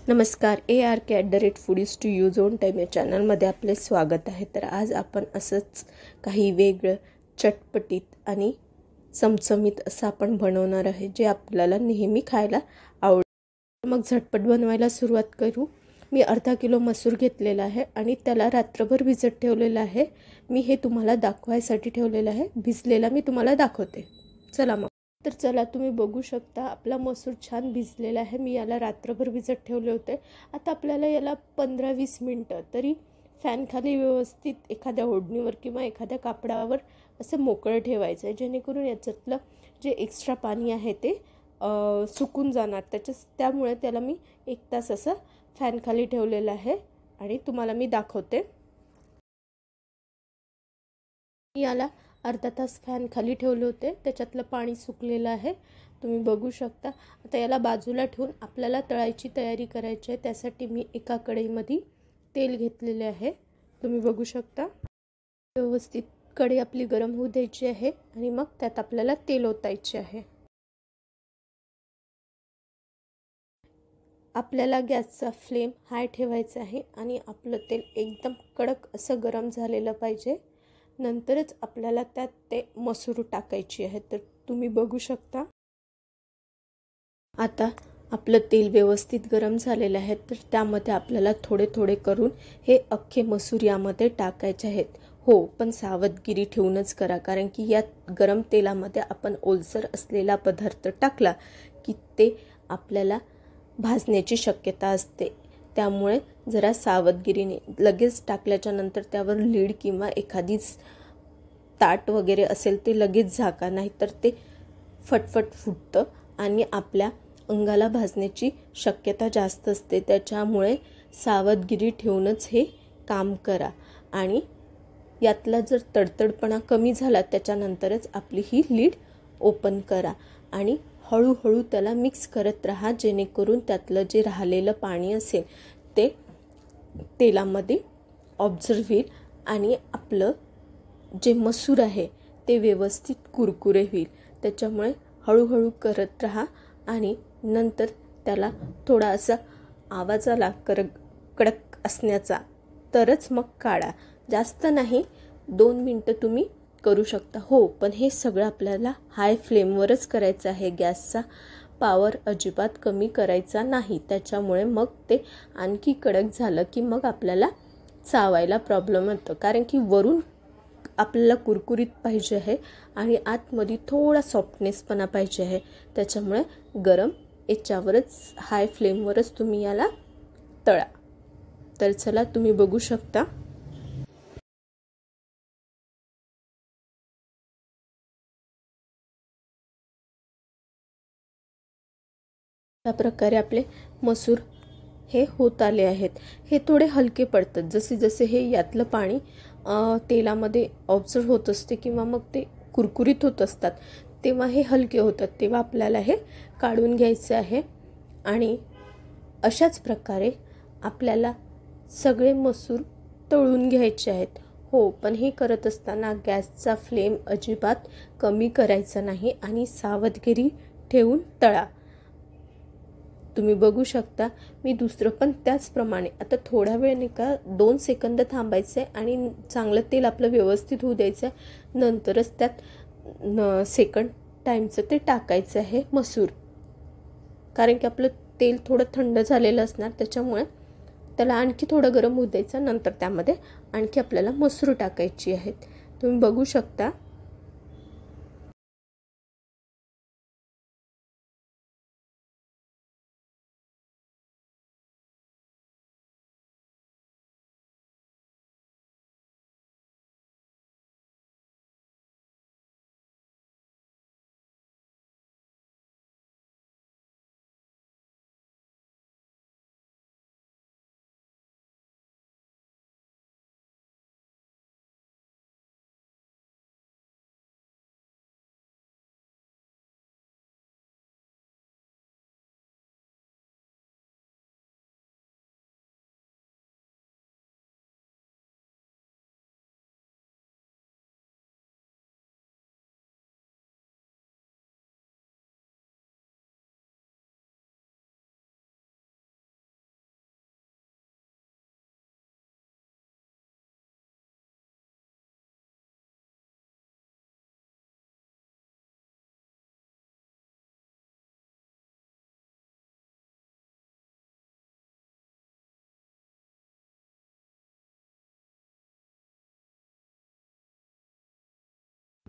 नमस्कार, ARK@foodies to use own time या चॅनलमध्ये आपले स्वागत आहे। तर आज आपण असंच काही वेगळं चटपटीत आणि चमचमीत असं आपण बनवणार आहे जे आपल्याला नेहमी खायला आवडेल। मग झटपट बनवायला सुरुवात करू। मी अर्धा किलो मसूर घेतलेला आहे आणि त्याला रात्रभर भिजत ठेवलेला आहे। मी हे तुम्हाला दाखवायसाठी ठेवलेला आहे, भिजलेला मी तुम्हाला दाखवते। चला मग तर चला तुम्ही बघू शकता आपला मसूर छान भिजलेला आहे। मी याला रात्रभर भिजत ठेवले होते। आता आपल्याला याला 15-20 मिनिटं तरी फॅन खाली व्यवस्थित एखाद्या ओढणीवर किंवा एखाद्या कापडावर असं मोकळं ठेवायचं आहे, जेणेकरून याच्यातलं जे एक्स्ट्रा पाणी आहे ते सुकून जाणार। त्यामुळे त्याला मी 1 तास असं फॅन खाली ठेवलेलं आहे आणि तुम्हाला मी दाखवते। याला अर्धा तास फॅन खाली ठेवले होते, त्याच्यातलं पाणी सुकलेलं आहे, तुम्ही बघू शकता। आता याला बाजूला ठेवून आपल्याला तळायची तयारी करायची आहे। त्यासाठी मी एका कढईमध्ये तेल घेतलेले आहे, तुम्ही बघू शकता। व्यवस्थित कढई आपली गरम होऊ द्यायची आहे आणि मग त्यात आपल्याला तेल ओतायचे आहे। आपल्याला गॅसचा फ्लेम हाय ठेवायचा आहे आणि आपलं तेल एकदम कडक असं गरम झालेलं पाहिजे। नंतरच आपल्याला त्यात ते मसूर टाकायची आहे। तर तुम्ही बघू शकता आता आपलं तेल व्यवस्थित गरम झालेलं आहे। तर त्यामध्ये आपल्याला थोडे थोडे करून हे अख्खे मसूर यामध्ये टाकायचे आहेत। हो, पण सावधगिरी ठेवूनच करा, कारण की या गरम तेलामध्ये आपण ओलसर असलेला पदार्थ टाकला की ते आपल्याला भाजण्याची शक्यता असते। त्यामुळे जरा सावधगिरीने लगेच टाकल्याच्या नंतर त्यावर लीड किंवा एखादी ताट वगैरे असेल ते लगेच झाका, नाही तर ते फटफट फुटतं आणि आपल्या अंगाला भाजण्याची शक्यता जास्त असते। त्याच्यामुळे सावधगिरी ठेवूनच हे काम करा आणि यातला जर तडतडपणा कमी झाला त्याच्यानंतरच आपली ही लीड ओपन करा आणि हळूहळू त्याला मिक्स करत राहा, जेणेकरून त्यातलं जे राहिलेलं पाणी असेल ते तेलामध्ये ऑब्झर्व होईल आणि आपलं जे मसूर आहे ते व्यवस्थित कुरकुरे होईल। त्याच्यामुळे हळूहळू करत राहा आणि नंतर त्याला थोडा असा आवाज आला कडक असण्याचा तरच मग काढा, जास्त नाही। 2 मिनिटं तुम्ही करू शकता। हो, पण हे सगळं आपल्याला हाय फ्लेमवरच करायचं आहे, गॅसचा पॉवर अजिबात कमी करायचा नाही। त्याच्यामुळे मग ते आणखी कडक झालं की मग आपल्याला चावायला प्रॉब्लेम येतो, कारण की वरून आपल्याला कुरकुरीत पाहिजे आहे आणि आतमध्ये थोडा सॉफ्टनेसपणा पाहिजे आहे। त्याच्यामुळे गरम याच्यावरच हाय फ्लेमवरच तुम्ही याला तळा। तर चला तुम्ही बघू शकता त्या प्रकारे आपले मसूर हे होत आले आहेत। हे थोडे हलके पडतात, जसे जसे हे यातलं पाणी तेलामध्ये ऑब्झर्व होत असते किंवा मग ते कुरकुरीत होत असतात, तेव्हा हे हलके होतात। तेव्हा आपल्याला हे काढून घ्यायचे आहे आणि अशाच प्रकारे आपल्याला सगळे मसूर तळून घ्यायचे आहेत। हो, पण हे करत असताना गॅसचा फ्लेम अजिबात कमी करायचा नाही आणि सावधगिरी ठेवून तळा। तुम्ही बघू शकता मी दुसरं पण त्याचप्रमाणे आता थोडा वेळ नाही का 2 सेकंद थांबायचं आहे आणि चांगलं तेल आपलं व्यवस्थित होऊ द्यायचं आहे। नंतरच त्यात सेकंड टाईमचं ते टाकायचं आहे मसूर, कारण की आपलं तेल थोडं थंड झालेलं असणार, त्याच्यामुळे त्याला आणखी थोडं गरम होऊ द्यायचं। नंतर त्यामध्ये आणखी आपल्याला मसूर टाकायची आहेत, तुम्ही बघू शकता।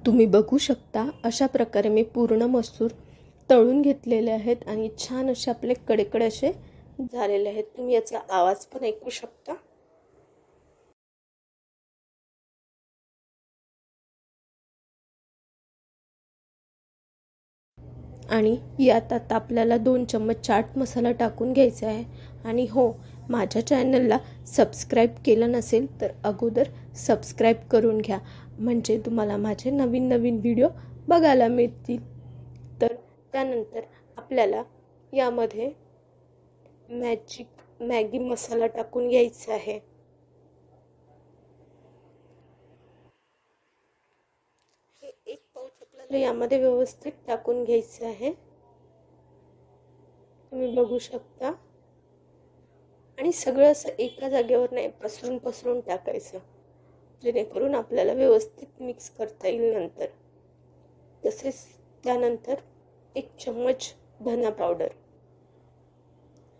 तुम्ही बघू शकता अशा प्रकारे मी पूर्ण मसूर तळून घेतलेले आहेत आणि छान असे आपले कडकडे असे झालेले आहेत। तुम्ही याचा आवाज पण ऐकू शकता। आणि यात आता आपल्याला 2 चम्मच चाट मसाला टाकून घ्यायचा आहे। आणि हो, माझ्या चॅनलला सबस्क्राईब केलं नसेल तर अगोदर सबस्क्राईब करून घ्या, म्हणजे तुम्हाला माझे नवीन नवीन व्हिडिओ बघायला मिळतील। तर त्यानंतर आपल्याला यामध्ये मॅगी मसाला टाकून घ्यायचा आहे। हे 1 पाऊच आपल्याला यामध्ये व्यवस्थित टाकून घ्यायचं आहे, तुम्ही बघू शकता। आणि सगळं असं एका जागेवर नाही, पसरून टाकायचं, जेणेकरून आपल्याला व्यवस्थित मिक्स करता येईल नंतर। तसेच त्यानंतर 1 चम्मच धना पावडर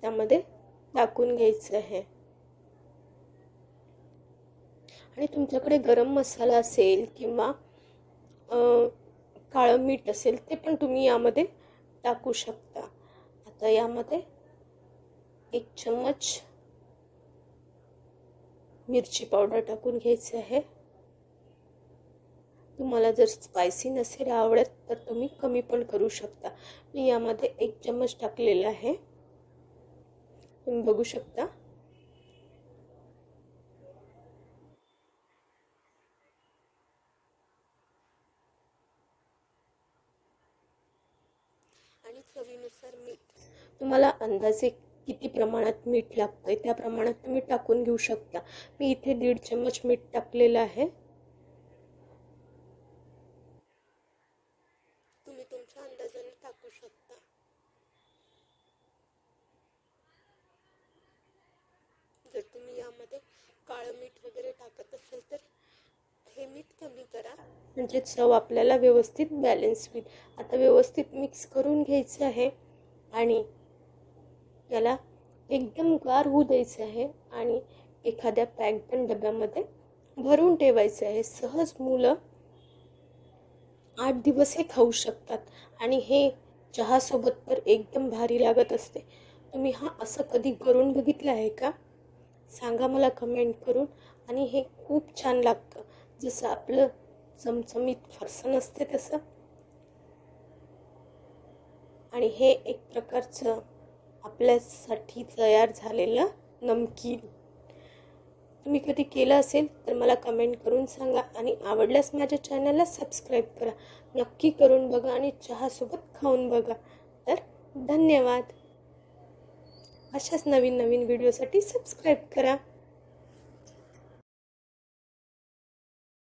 त्यामध्ये टाकून घ्यायचं आहे। आणि तुमच्याकडे गरम मसाला असेल किंवा काळं मीठ असेल ते पण तुम्ही यामध्ये टाकू शकता। आता यामध्ये 1 चम्मच मिरची पावडर टाकून घ्यायची आहे। तुम्हाला जर स्पायसी नसेल आवडत तर तुम्ही कमी पण करू शकता। मी यामध्ये 1 चम्मच टाकलेला आहे, तुम्ही बघू शकता। आणि चवीनुसार मीठ, तुम्हाला अंदाजे किती प्रमाणात मीठ लागतंय त्या प्रमाणात तुम्ही टाकून घेऊ शकता। मी इथे 1.5 चम्मच मीठ टाकलेलं आहे, तुम्ही तुमच्या अंदाजाने टाकू शकता। जर तुम्ही यामध्ये काळं मीठ वगैरे टाकत असेल तर हे मीठ कमी करा, म्हणजे चव आपल्याला व्यवस्थित बॅलन्स होईल। आता व्यवस्थित मिक्स करून घ्यायचं आहे आणि याला एकदम गार होऊ द्यायचं आहे आणि एखाद्या पॅकबंद डब्यामध्ये भरून ठेवायचं आहे। सहज मुलं 8 दिवस हे खाऊ शकतात आणि हे चहासोबत तर एकदम भारी लागत असते। तुम्ही हा असं कधी करून बघितलं आहे का? सांगा मला कमेंट करून। आणि हे खूप छान लागतं, जसं आपलं चमचमीत फरसाण असते तसं। आणि हे एक प्रकारचं आपल्यासाठी तयार झालेलं नमकीन। तुम्ही कधी केलं असेल तर मला कमेंट करून सांगा आणि आवडल्यास माझ्या चॅनलला सबस्क्राईब करा, नक्की करून बघा आणि चहासोबत खाऊन बघा। तर धन्यवाद। अशाच नवीन नवीन व्हिडिओसाठी सबस्क्राईब करा।